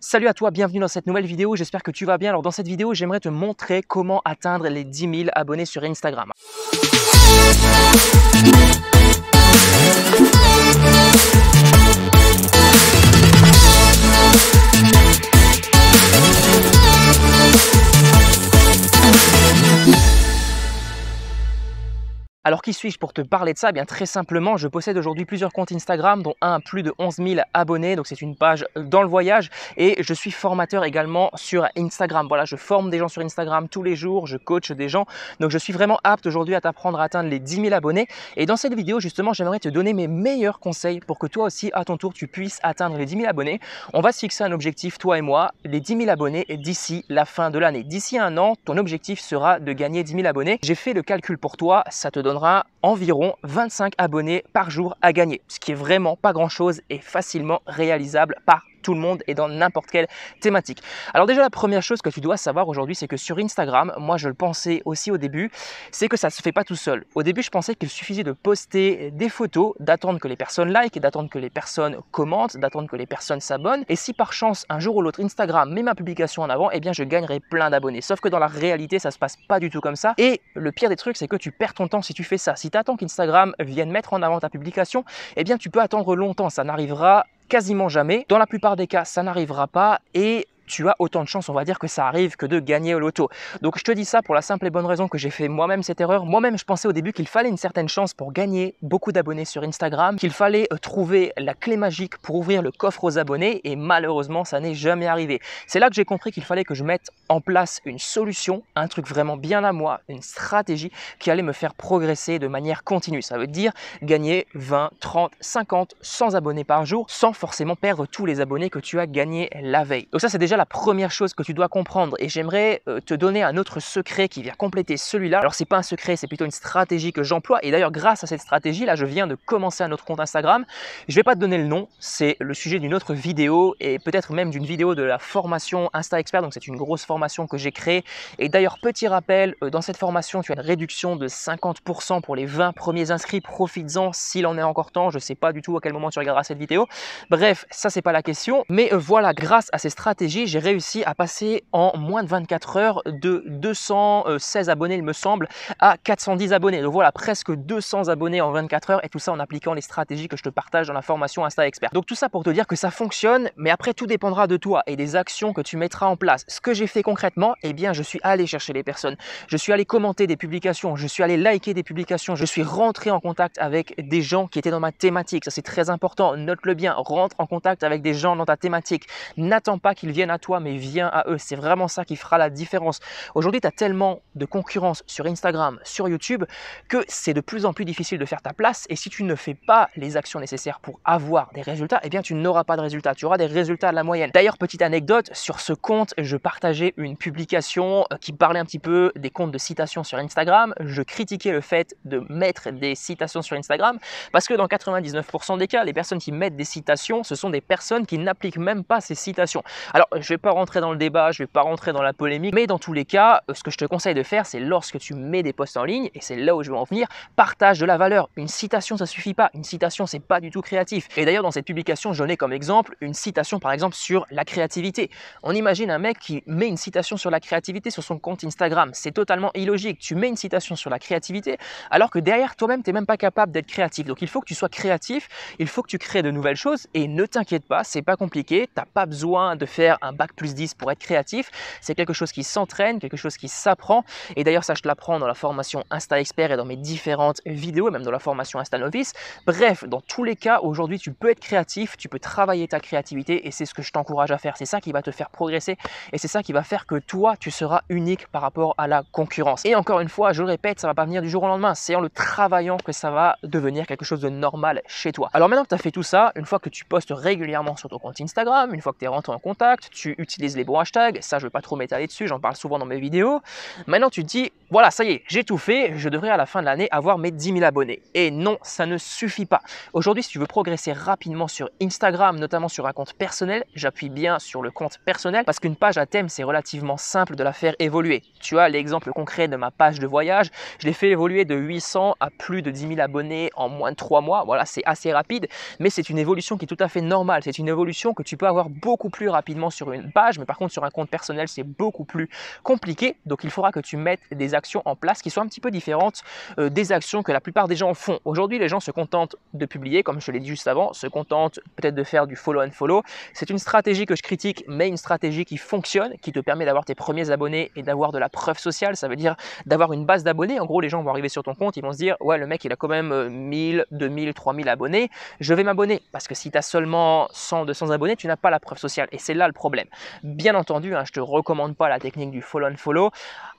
Salut à toi, bienvenue dans cette nouvelle vidéo, j'espère que tu vas bien. Alors dans cette vidéo, j'aimerais te montrer comment atteindre les 10 000 abonnés sur Instagram. Alors qui suis-je pour te parler de ça? Eh bien très simplement, je possède aujourd'hui plusieurs comptes Instagram, dont un à plus de 11 000 abonnés, donc c'est une page dans le voyage, et je suis formateur également sur Instagram. Voilà, je forme des gens sur Instagram tous les jours, je coach des gens, donc je suis vraiment apte aujourd'hui à t'apprendre à atteindre les 10 000 abonnés. Et dans cette vidéo justement, j'aimerais te donner mes meilleurs conseils pour que toi aussi à ton tour tu puisses atteindre les 10 000 abonnés. On va se fixer un objectif, toi et moi, les 10 000 abonnés d'ici la fin de l'année. D'ici un an, ton objectif sera de gagner 10 000 abonnés. J'ai fait le calcul pour toi, ça te donnera environ 25 abonnés par jour à gagner, ce qui est vraiment pas grand chose et facilement réalisable par tout le monde et dans n'importe quelle thématique. Alors déjà la première chose que tu dois savoir aujourd'hui, c'est que sur Instagram, moi je le pensais aussi au début, c'est que ça se fait pas tout seul. Au début je pensais qu'il suffisait de poster des photos, d'attendre que les personnes likent, d'attendre que les personnes commentent, d'attendre que les personnes s'abonnent, et si par chance un jour ou l'autre Instagram met ma publication en avant, eh bien je gagnerai plein d'abonnés. Sauf que dans la réalité ça se passe pas du tout comme ça, et le pire des trucs c'est que tu perds ton temps si tu fais ça. Si tu attends qu'Instagram vienne mettre en avant ta publication, eh bien tu peux attendre longtemps, ça n'arrivera quasiment jamais. Dans la plupart des cas, ça n'arrivera pas et tu as autant de chances, on va dire, que ça arrive que de gagner au loto. Donc je te dis ça pour la simple et bonne raison que j'ai fait moi-même cette erreur. Moi-même, je pensais au début qu'il fallait une certaine chance pour gagner beaucoup d'abonnés sur Instagram, qu'il fallait trouver la clé magique pour ouvrir le coffre aux abonnés et malheureusement, ça n'est jamais arrivé. C'est là que j'ai compris qu'il fallait que je mette en place une solution, un truc vraiment bien à moi, une stratégie qui allait me faire progresser de manière continue. Ça veut dire gagner 20, 30, 50, 100 abonnés par jour sans forcément perdre tous les abonnés que tu as gagnés la veille. Donc ça, c'est déjà la première chose que tu dois comprendre et j'aimerais te donner un autre secret qui vient compléter celui-là. Alors c'est pas un secret, c'est plutôt une stratégie que j'emploie et d'ailleurs grâce à cette stratégie là je viens de commencer un autre compte Instagram. Je vais pas te donner le nom, c'est le sujet d'une autre vidéo et peut-être même d'une vidéo de la formation Insta Expert, donc c'est une grosse formation que j'ai créée et d'ailleurs petit rappel, dans cette formation tu as une réduction de 50% pour les 20 premiers inscrits, profites-en s'il en est encore temps, je sais pas du tout à quel moment tu regarderas cette vidéo. Bref, ça c'est pas la question, mais voilà, grâce à ces stratégies j'ai réussi à passer en moins de 24 heures de 216 abonnés il me semble à 410 abonnés. Donc voilà, presque 200 abonnés en 24 heures et tout ça en appliquant les stratégies que je te partage dans la formation Insta Expert. Donc tout ça pour te dire que ça fonctionne, mais après tout dépendra de toi et des actions que tu mettras en place. Ce que j'ai fait concrètement, eh bien je suis allé chercher les personnes, je suis allé commenter des publications, je suis allé liker des publications, je suis rentré en contact avec des gens qui étaient dans ma thématique. Ça c'est très important, note-le bien, rentre en contact avec des gens dans ta thématique. N'attends pas qu'ils viennent à toi mais viens à eux, c'est vraiment ça qui fera la différence. Aujourd'hui tu as tellement de concurrence sur Instagram, sur YouTube que c'est de plus en plus difficile de faire ta place et si tu ne fais pas les actions nécessaires pour avoir des résultats, eh bien tu n'auras pas de résultats, tu auras des résultats à la moyenne. D'ailleurs petite anecdote, sur ce compte je partageais une publication qui parlait un petit peu des comptes de citations sur Instagram, je critiquais le fait de mettre des citations sur Instagram parce que dans 99% des cas, les personnes qui mettent des citations, ce sont des personnes qui n'appliquent même pas ces citations. Alors je vais pas rentrer dans le débat, je vais pas rentrer dans la polémique, mais dans tous les cas, ce que je te conseille de faire, c'est lorsque tu mets des posts en ligne, et c'est là où je veux en venir, partage de la valeur. Une citation, ça suffit pas. Une citation, c'est pas du tout créatif. Et d'ailleurs, dans cette publication, je donnais comme exemple une citation, par exemple, sur la créativité. On imagine un mec qui met une citation sur la créativité sur son compte Instagram. C'est totalement illogique. Tu mets une citation sur la créativité, alors que derrière toi-même, tu n'es même pas capable d'être créatif. Donc, il faut que tu sois créatif, il faut que tu crées de nouvelles choses, et ne t'inquiète pas, c'est pas compliqué. T'as pas besoin de faire un bac plus 10 pour être créatif, c'est quelque chose qui s'entraîne, quelque chose qui s'apprend et d'ailleurs ça je te l'apprends dans la formation Insta Expert et dans mes différentes vidéos et même dans la formation Insta Novice. Bref, dans tous les cas aujourd'hui tu peux être créatif, tu peux travailler ta créativité et c'est ce que je t'encourage à faire, c'est ça qui va te faire progresser et c'est ça qui va faire que toi tu seras unique par rapport à la concurrence. Et encore une fois, je le répète, ça va pas venir du jour au lendemain, c'est en le travaillant que ça va devenir quelque chose de normal chez toi. Alors maintenant que tu as fait tout ça, une fois que tu postes régulièrement sur ton compte Instagram, une fois que tu es rentré en contact, tu utilises les bons hashtags, ça je ne vais pas trop m'étaler dessus, j'en parle souvent dans mes vidéos. Maintenant tu te dis, voilà ça y est, j'ai tout fait, je devrais à la fin de l'année avoir mes 10 000 abonnés. Et non, ça ne suffit pas. Aujourd'hui si tu veux progresser rapidement sur Instagram, notamment sur un compte personnel, j'appuie bien sur le compte personnel parce qu'une page à thème c'est relativement simple de la faire évoluer. Tu as l'exemple concret de ma page de voyage, je l'ai fait évoluer de 800 à plus de 10 000 abonnés en moins de 3 mois, voilà c'est assez rapide, mais c'est une évolution qui est tout à fait normale, c'est une évolution que tu peux avoir beaucoup plus rapidement sur une page, mais par contre sur un compte personnel, c'est beaucoup plus compliqué. Donc il faudra que tu mettes des actions en place qui soient un petit peu différentes des actions que la plupart des gens font. Aujourd'hui, les gens se contentent de publier, comme je l'ai dit juste avant, se contentent peut-être de faire du follow and follow. C'est une stratégie que je critique, mais une stratégie qui fonctionne, qui te permet d'avoir tes premiers abonnés et d'avoir de la preuve sociale. Ça veut dire d'avoir une base d'abonnés. En gros, les gens vont arriver sur ton compte, ils vont se dire ouais, le mec il a quand même 1000, 2000, 3000 abonnés, je vais m'abonner. Parce que si tu as seulement 100, 200 abonnés, tu n'as pas la preuve sociale. Et c'est là le problème. Bien entendu, je ne te recommande pas la technique du follow and follow,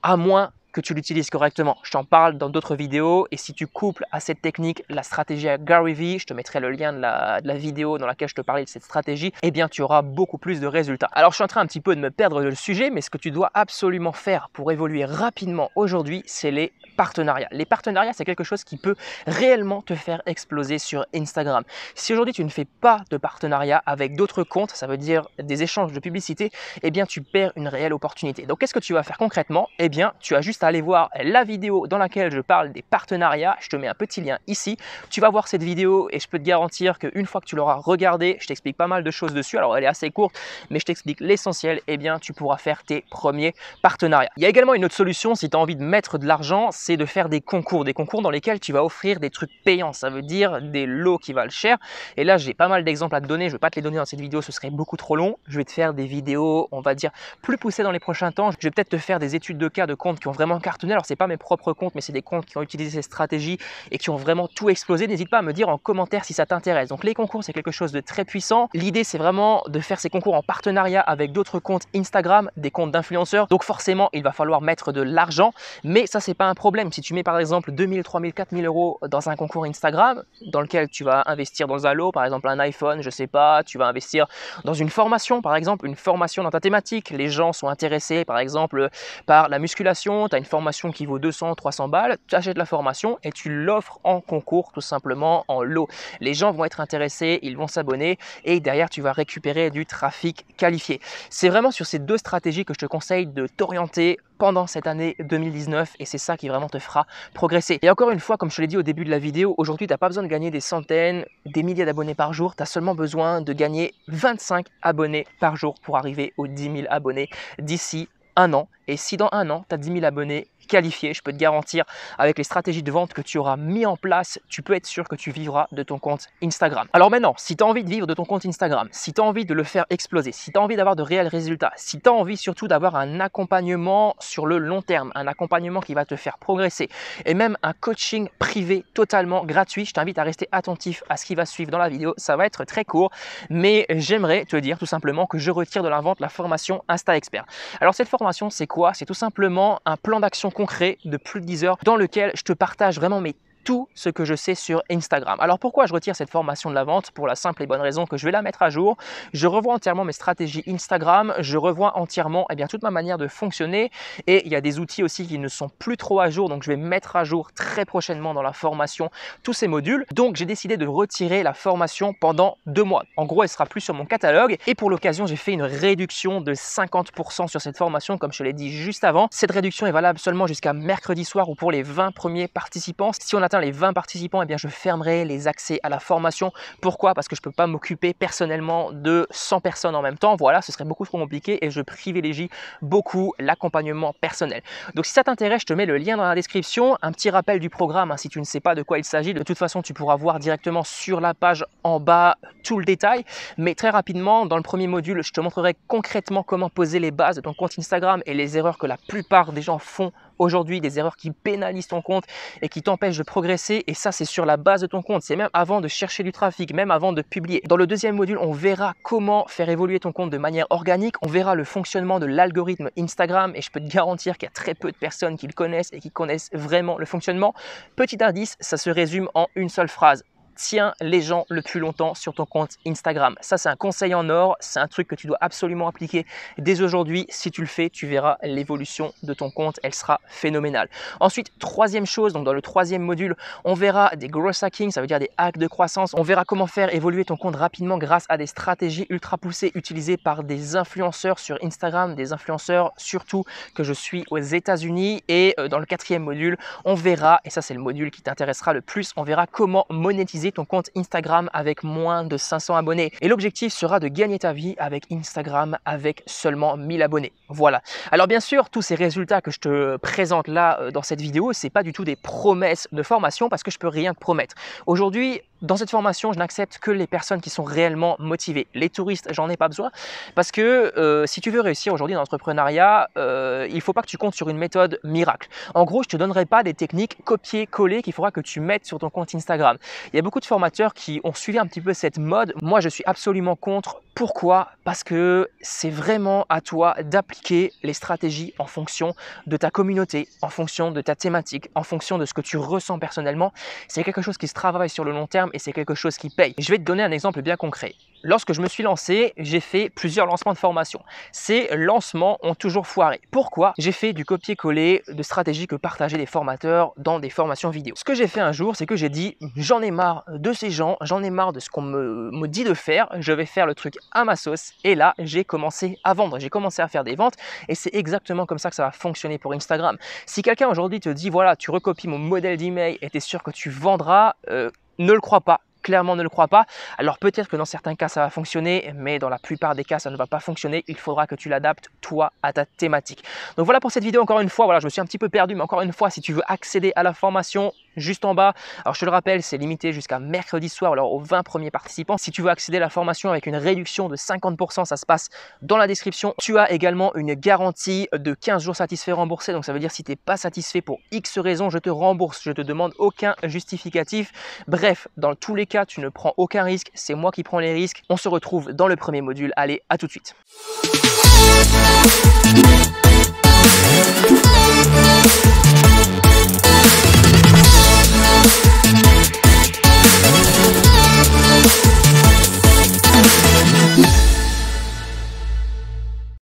à moins que tu l'utilises correctement. Je t'en parle dans d'autres vidéos et si tu couples à cette technique la stratégie à Gary Vee, je te mettrai le lien de la vidéo dans laquelle je te parlais de cette stratégie, eh bien tu auras beaucoup plus de résultats. Alors je suis en train un petit peu de me perdre le sujet, mais ce que tu dois absolument faire pour évoluer rapidement aujourd'hui, c'est les partenariats. Les partenariats, c'est quelque chose qui peut réellement te faire exploser sur Instagram. Si aujourd'hui tu ne fais pas de partenariat avec d'autres comptes, ça veut dire des échanges de publicité, eh bien tu perds une réelle opportunité. Donc qu'est-ce que tu vas faire concrètement? Eh bien tu as juste à aller voir la vidéo dans laquelle je parle des partenariats. Je te mets un petit lien ici. Tu vas voir cette vidéo et je peux te garantir qu'une fois que tu l'auras regardée, je t'explique pas mal de choses dessus. Alors elle est assez courte, mais je t'explique l'essentiel. Eh bien tu pourras faire tes premiers partenariats. Il y a également une autre solution si tu as envie de mettre de l'argent, c'est de faire des concours dans lesquels tu vas offrir des trucs payants. Ça veut dire des lots qui valent cher. Et là, j'ai pas mal d'exemples à te donner. Je ne vais pas te les donner dans cette vidéo, ce serait beaucoup trop long. Je vais te faire des vidéos, on va dire, plus poussées dans les prochains temps. Je vais peut-être te faire des études de cas de comptes qui ont vraiment cartonné. Alors, c'est pas mes propres comptes, mais c'est des comptes qui ont utilisé ces stratégies et qui ont vraiment tout explosé. N'hésite pas à me dire en commentaire si ça t'intéresse. Donc, les concours, c'est quelque chose de très puissant. L'idée, c'est vraiment de faire ces concours en partenariat avec d'autres comptes Instagram, des comptes d'influenceurs. Donc, forcément, il va falloir mettre de l'argent, mais ça, c'est pas un problème. Si tu mets par exemple 2000, 3000, 4000 euros dans un concours Instagram, dans lequel tu vas investir dans un lot, par exemple un iPhone, je sais pas, tu vas investir dans une formation, par exemple, une formation dans ta thématique. Les gens sont intéressés, par exemple, par la musculation, tu as une formation qui vaut 200, 300 balles, tu achètes la formation et tu l'offres en concours, tout simplement en lot. Les gens vont être intéressés, ils vont s'abonner et derrière, tu vas récupérer du trafic qualifié. C'est vraiment sur ces deux stratégies que je te conseille de t'orienter pendant cette année 2019 et c'est ça qui vraiment te fera progresser. Et encore une fois, comme je te l'ai dit au début de la vidéo, aujourd'hui tu n'as pas besoin de gagner des centaines, des milliers d'abonnés par jour, tu as seulement besoin de gagner 25 abonnés par jour pour arriver aux 10 000 abonnés d'ici un an. Et si dans un an, tu as 10 000 abonnés qualifiés, je peux te garantir avec les stratégies de vente que tu auras mis en place, tu peux être sûr que tu vivras de ton compte Instagram. Alors maintenant, si tu as envie de vivre de ton compte Instagram, si tu as envie de le faire exploser, si tu as envie d'avoir de réels résultats, si tu as envie surtout d'avoir un accompagnement sur le long terme, un accompagnement qui va te faire progresser et même un coaching privé totalement gratuit, je t'invite à rester attentif à ce qui va suivre dans la vidéo. Ça va être très court, mais j'aimerais te dire tout simplement que je retire de la vente la formation Insta Expert. Alors cette formation, c'est quoi? C'est tout simplement un plan d'action concret de plus de 10 heures dans lequel je te partage vraiment tout ce que je sais sur Instagram. Alors pourquoi je retire cette formation de la vente? Pour la simple et bonne raison que je vais la mettre à jour. Je revois entièrement mes stratégies Instagram, je revois entièrement toute ma manière de fonctionner et il y a des outils aussi qui ne sont plus trop à jour, donc je vais mettre à jour très prochainement dans la formation tous ces modules. Donc j'ai décidé de retirer la formation pendant 2 mois. En gros, elle sera plus sur mon catalogue et pour l'occasion, j'ai fait une réduction de 50% sur cette formation comme je te l'ai dit juste avant. Cette réduction est valable seulement jusqu'à mercredi soir ou pour les 20 premiers participants. Si on atteint les 20 participants, eh bien je fermerai les accès à la formation. Pourquoi? Parce que je ne peux pas m'occuper personnellement de 100 personnes en même temps. Voilà, ce serait beaucoup trop compliqué et je privilégie beaucoup l'accompagnement personnel. Donc si ça t'intéresse, je te mets le lien dans la description. Un petit rappel du programme, si tu ne sais pas de quoi il s'agit. De toute façon, tu pourras voir directement sur la page en bas tout le détail. Mais très rapidement, dans le premier module, je te montrerai concrètement comment poser les bases de ton compte Instagram et les erreurs que la plupart des gens font aujourd'hui, des erreurs qui pénalisent ton compte et qui t'empêchent de progresser. Et ça, c'est sur la base de ton compte. C'est même avant de chercher du trafic, même avant de publier. Dans le deuxième module, on verra comment faire évoluer ton compte de manière organique. On verra le fonctionnement de l'algorithme Instagram et je peux te garantir qu'il y a très peu de personnes qui le connaissent et qui connaissent vraiment le fonctionnement. Petit indice, ça se résume en une seule phrase. Tiens les gens le plus longtemps sur ton compte Instagram. Ça, c'est un conseil en or. C'est un truc que tu dois absolument appliquer dès aujourd'hui. Si tu le fais, tu verras l'évolution de ton compte. Elle sera phénoménale. Ensuite, troisième chose, donc dans le troisième module, on verra des growth hacking, ça veut dire des hacks de croissance. On verra comment faire évoluer ton compte rapidement grâce à des stratégies ultra poussées utilisées par des influenceurs sur Instagram, des influenceurs surtout que je suis aux États-Unis. Et dans le quatrième module, on verra, et ça c'est le module qui t'intéressera le plus, on verra comment monétiser monétiser ton compte Instagram avec moins de 500 abonnés. Et l'objectif sera de gagner ta vie avec Instagram avec seulement 1000 abonnés. Voilà. Alors bien sûr, tous ces résultats que je te présente là dans cette vidéo, c'est pas du tout des promesses de formation parce que je peux rien te promettre. Aujourd'hui, dans cette formation, je n'accepte que les personnes qui sont réellement motivées. Les touristes, j'en ai pas besoin parce que si tu veux réussir aujourd'hui dans l'entrepreneuriat, il ne faut pas que tu comptes sur une méthode miracle. En gros, je ne te donnerai pas des techniques copier-coller qu'il faudra que tu mettes sur ton compte Instagram. Il y a beaucoup de formateurs qui ont suivi un petit peu cette mode. Moi, je suis absolument contre. Pourquoi? Parce que c'est vraiment à toi d'appliquer les stratégies en fonction de ta communauté, en fonction de ta thématique, en fonction de ce que tu ressens personnellement. C'est quelque chose qui se travaille sur le long terme et c'est quelque chose qui paye. Je vais te donner un exemple bien concret. Lorsque je me suis lancé, j'ai fait plusieurs lancements de formation. Ces lancements ont toujours foiré. Pourquoi? J'ai fait du copier-coller de stratégies que partageaient les formateurs dans des formations vidéo. Ce que j'ai fait un jour, c'est que j'ai dit j'en ai marre de ces gens, j'en ai marre de ce qu'on me dit de faire, je vais faire le truc à ma sauce. Et là, j'ai commencé à vendre, j'ai commencé à faire des ventes et c'est exactement comme ça que ça va fonctionner pour Instagram. Si quelqu'un aujourd'hui te dit voilà, tu recopies mon modèle d'email et tu es sûr que tu vendras, ne le crois pas. Clairement, ne le crois pas. Alors peut-être que dans certains cas, ça va fonctionner, mais dans la plupart des cas, ça ne va pas fonctionner. Il faudra que tu l'adaptes, toi, à ta thématique. Donc voilà pour cette vidéo, encore une fois. Voilà, je me suis un petit peu perdu, mais encore une fois, si tu veux accéder à la formation, juste en bas, alors je te le rappelle, c'est limité jusqu'à mercredi soir, alors aux 20 premiers participants. Si tu veux accéder à la formation avec une réduction de 50%, ça se passe dans la description. Tu as également une garantie de 15 jours satisfaits remboursés. Donc ça veut dire si tu n'es pas satisfait pour X raison, je te rembourse. Je te demande aucun justificatif. Bref, dans tous les cas, tu ne prends aucun risque. C'est moi qui prends les risques. On se retrouve dans le premier module. Allez, à tout de suite.